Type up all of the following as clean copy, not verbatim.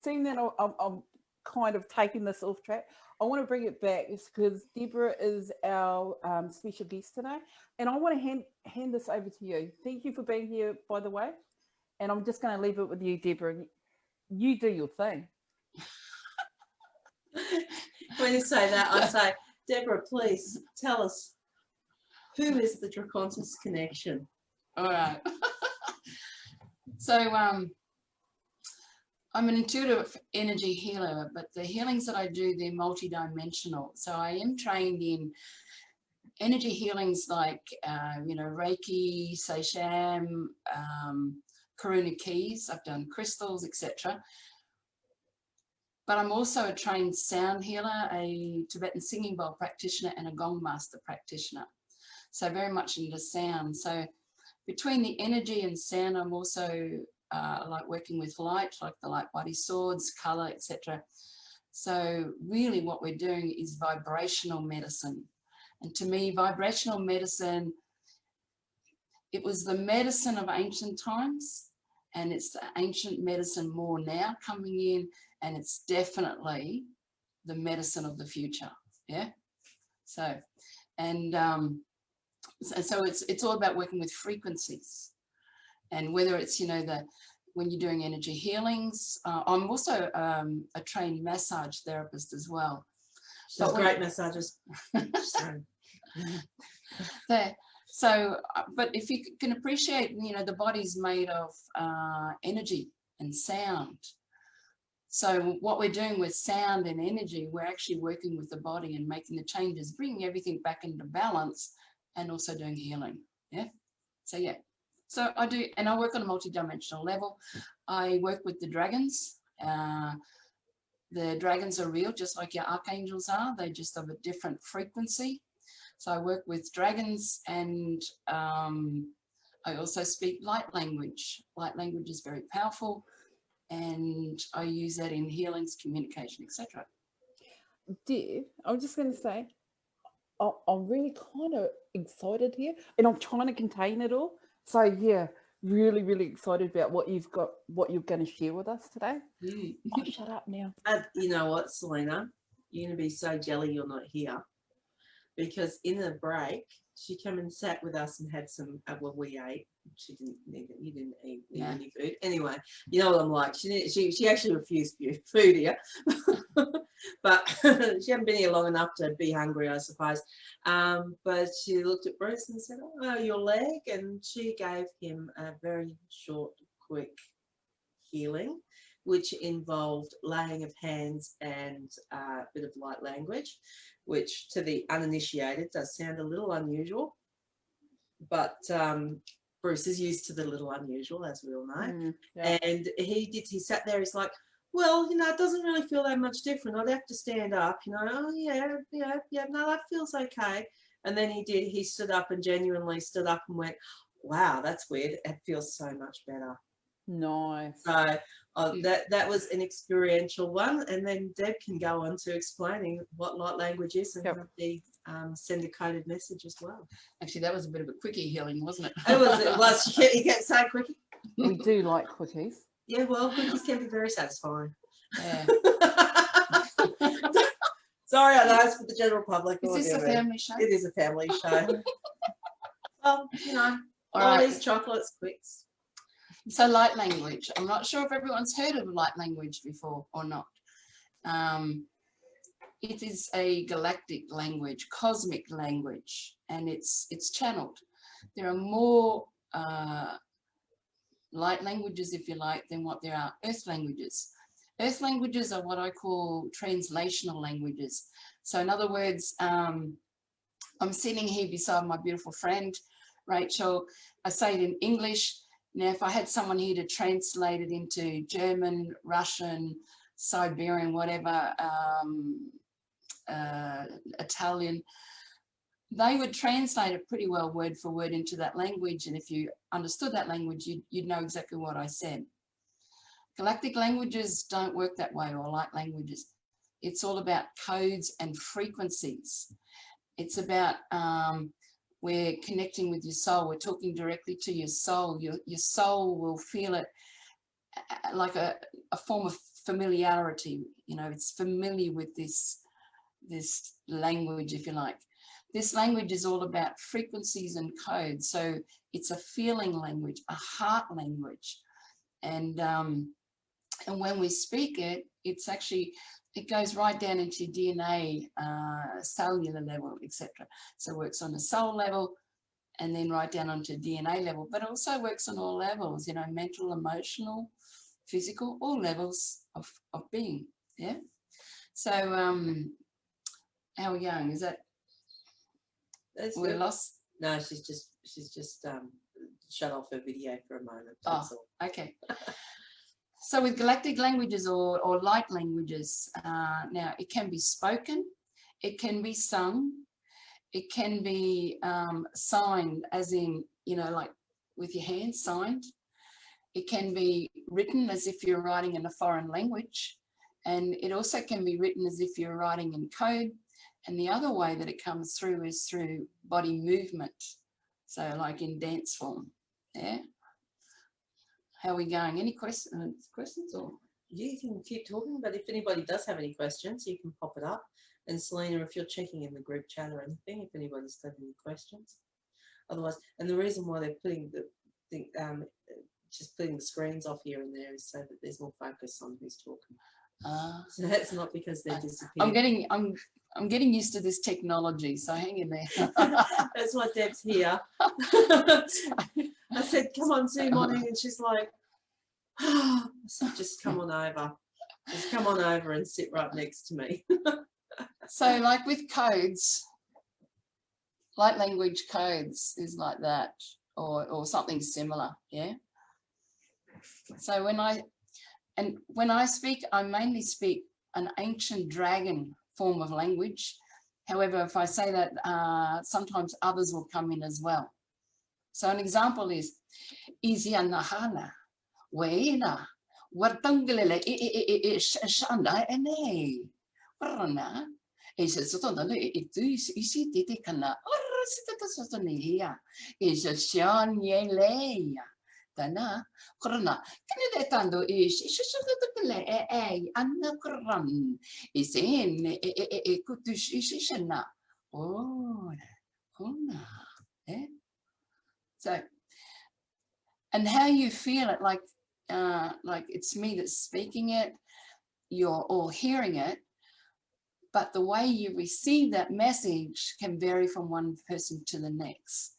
seeing that I'm kind of taking this off track, I want to bring it back because Deborah is our special guest today, and I want to hand this over to you. Thank you for being here, by the way, and I'm just going to leave it with you, Deborah. You do your thing. When you say that, I say, Deborah, please tell us, who is the Dracontis connection? All right. So I'm an intuitive energy healer, but the healings that I do, they're multidimensional. So I am trained in energy healings like, Reiki, Seisham, Karuna Keys. I've done crystals, etc. But I'm also a trained sound healer, a Tibetan singing bowl practitioner, and a gong master practitioner. So very much into sound. So between the energy and sound, I'm also like working with light, like the light body swords, color, etc. So really what we're doing is vibrational medicine. And to me, vibrational medicine, it was the medicine of ancient times, and it's the ancient medicine more now coming in, and it's definitely the medicine of the future. Yeah. So, and so it's all about working with frequencies, and whether it's, when you're doing energy healings, I'm also a trained massage therapist as well. She's great massages. There. So, but if you can appreciate, the body's made of energy and sound. So what we're doing with sound and energy, we're actually working with the body and making the changes, bringing everything back into balance, and also doing healing. Yeah. So yeah. So I do, and I work on a multidimensional level. I work with the dragons. The dragons are real, just like your archangels are. They just have a different frequency. So I work with dragons, and I also speak light language. Light language is very powerful, and I use that in healings, communication, etc. Deb, I was just going to say, I'm really kind of excited here, and I'm trying to contain it all. So yeah, really, really excited about what you're going to share with us today. Oh, shut up now. You know what, Selena? You're going to be so jelly you're not here. Because in the break, she came and sat with us and had some, well, we ate. You didn't eat any food. Anyway, you know what I'm like. She actually refused food here. But she hadn't been here long enough to be hungry, I suppose. But she looked at Bruce and said, oh, your leg. And she gave him a very short, quick healing, which involved laying of hands and a bit of light language, which to the uninitiated does sound a little unusual. But Bruce is used to the little unusual, as we all know. Yeah. And he sat there, he's like, well, it doesn't really feel that much different. I'd have to stand up, oh, yeah, no, that feels okay. And then he stood up and genuinely stood up and went, wow, that's weird. It feels so much better. Nice. So that was an experiential one, and then Deb can go on to explaining what light language is and send a coded message as well. Actually, that was a bit of a quickie healing, wasn't it? It was. You kept saying quickie. We do like quickies. Yeah, well, quickies can be very satisfying. Yeah. Sorry, I know it's for the general public. Is this a family show? It is a family show. Well, all these chocolates, quicks. So light language. I'm not sure if everyone's heard of light language before or not. It is a galactic language, cosmic language, and it's channeled. There are more light languages, if you like, than what there are earth languages. Earth languages are what I call translational languages. So in other words, I'm sitting here beside my beautiful friend, Rachel. I say it in English. Now, if I had someone here to translate it into German, Russian, Siberian, whatever, Italian, they would translate it pretty well word for word into that language. And if you understood that language, you'd know exactly what I said. Galactic languages don't work that way, or light languages. It's all about codes and frequencies. It's about we're connecting with your soul. We're talking directly to your soul. Your soul will feel it like a form of familiarity, it's familiar with this language, if you like. This language is all about frequencies and codes. So it's a feeling language, a heart language. And when we speak it, it goes right down into DNA, cellular level, etc. So it works on the soul level and then right down onto DNA level, but it also works on all levels, mental, emotional, physical, all levels of being. Yeah. So how are we going? Is that we're good. lost? No, she's just shut off her video for a moment. That's all. Okay. So with galactic languages or light languages, now it can be spoken, it can be sung, it can be signed, as in, like with your hands, signed. It can be written as if you're writing in a foreign language, and it also can be written as if you're writing in code. And the other way that it comes through is through body movement, so like in dance form. Yeah. How are we going? Any questions or? You can keep talking, but if anybody does have any questions, you can pop it up. And Selena, if you're checking in the group chat or anything, if anybody's got any questions. Otherwise, and the reason why they're putting just putting the screens off here and there is so that there's more focus on who's talking. So that's not because they're disappearing. I'm getting used to this technology, so hang in there. That's why Deb's here. I said, come on, Zoom on in, and she's like, oh. So just come on over. Just come on over and sit right next to me. So like with codes, light language codes is like that, or something similar, yeah? So when I speak, I mainly speak an ancient dragon form of language. However, if I say that, sometimes others will come in as well. So an example is Izianahana, Weina, Wartangalele, Shanda, Ene, Warana, is a sort of it is easy to take an is a Shan Yelea. Dana, Corona, Canadetando is Anna Coran is in a Kutushishana. Oh, eh? So, and how you feel it, like it's me that's speaking it, you're all hearing it, but the way you receive that message can vary from one person to the next.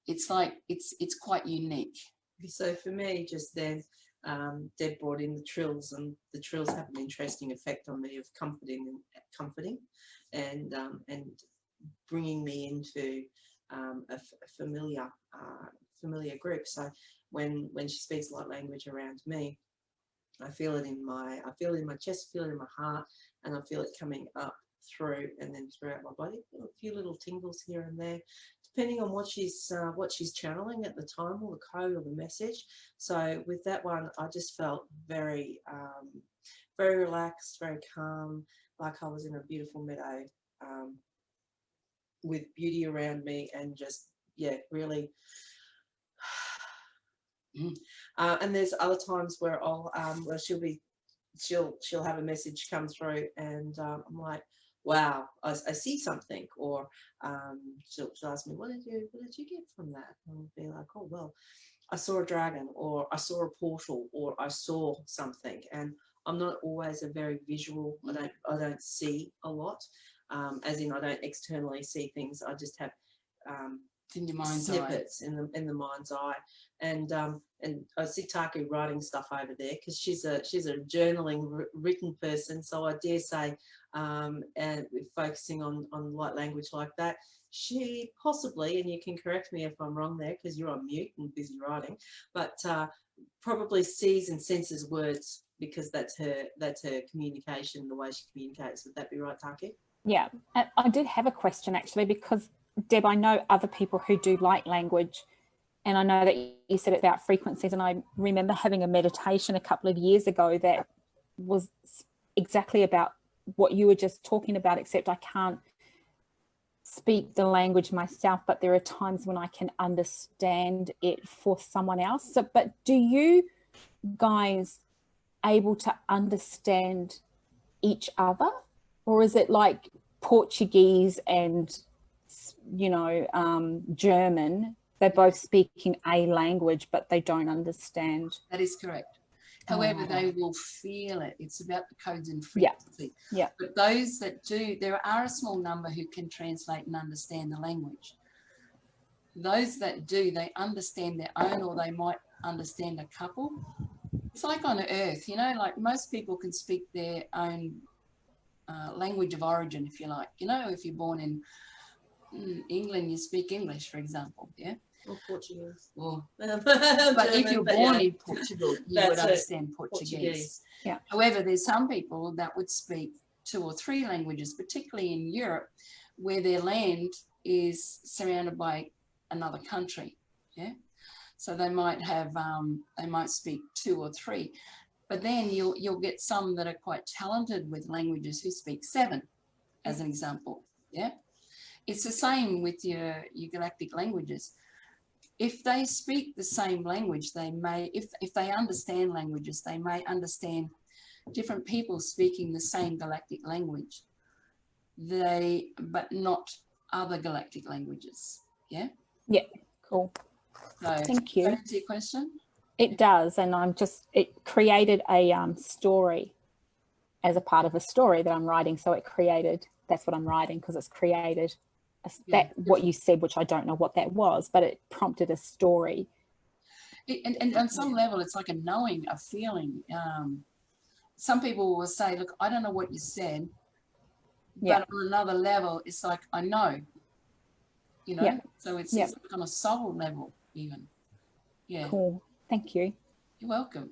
It's like it's quite unique. So for me, just then, Deb brought in the trills, and the trills have an interesting effect on me of comforting and bringing me into a familiar group. So when she speaks light language around me, I feel it in my chest, feel it in my heart, and I feel it coming up through and then throughout my body. A few little tingles here and there, depending on what she's channeling at the time, or the code or the message. So with that one, I just felt very very relaxed, very calm, like I was in a beautiful meadow with beauty around me, and just really. And there's other times where she'll have a message come through, and I'm like, wow, I see something, or she'll ask me, what did you get from that? And I'll be like, oh well, I saw a dragon, or I saw a portal, or I saw something. And I'm not always a very visual. I don't see a lot, as in I don't externally see things. I just have in your mind's snippets in the mind's eye. And I see Taki writing stuff over there, because she's a journaling written person. So I dare say, and focusing on light language like that, she possibly, and you can correct me if I'm wrong there, because you're on mute and busy writing, but probably sees and senses words, because that's her communication, the way she communicates. Would that be right, Taki? Yeah, I did have a question actually, because Deb, I know other people who do light language, and I know that you said about frequencies, and I remember having a meditation a couple of years ago that was exactly about what you were just talking about, except I can't speak the language myself, but there are times when I can understand it for someone else. So, but do you guys able to understand each other, or is it like Portuguese and German? They're both speaking a language, but they don't understand. That is correct. However, they will feel it. It's about the codes and Yeah. frequency. Yeah. But those that do, there are a small number who can translate and understand the language. Those that do, they understand their own, or they might understand a couple. It's like on Earth, like most people can speak their own language of origin, if you like. If you're born in England, you speak English, for example, yeah? Or Portuguese. Or, But but if you're born in Portugal, you would That's it. understand Portuguese. Yeah. However, there's some people that would speak 2 or 3 languages, particularly in Europe, where their land is surrounded by another country. Yeah. So they might have, they might speak 2 or 3, but then you'll get some that are quite talented with languages who speak 7, as an example. Yeah. It's the same with your galactic languages. If they speak the same language, they may, if they understand languages, they may understand different people speaking the same galactic language, but not other galactic languages. Yeah? Yeah, cool. So, Thank you. Does that answer your question? It does, and it created a story as a part of a story that I'm writing. So that's what I'm writing, because it's created what you said, which I don't know what that was, but it prompted a story. And on some level, it's like a knowing, a feeling. Some people will say, look, I don't know what you said, but on another level, it's like, I know, so it's on a soul level even. Yeah. Cool. Thank you. You're welcome.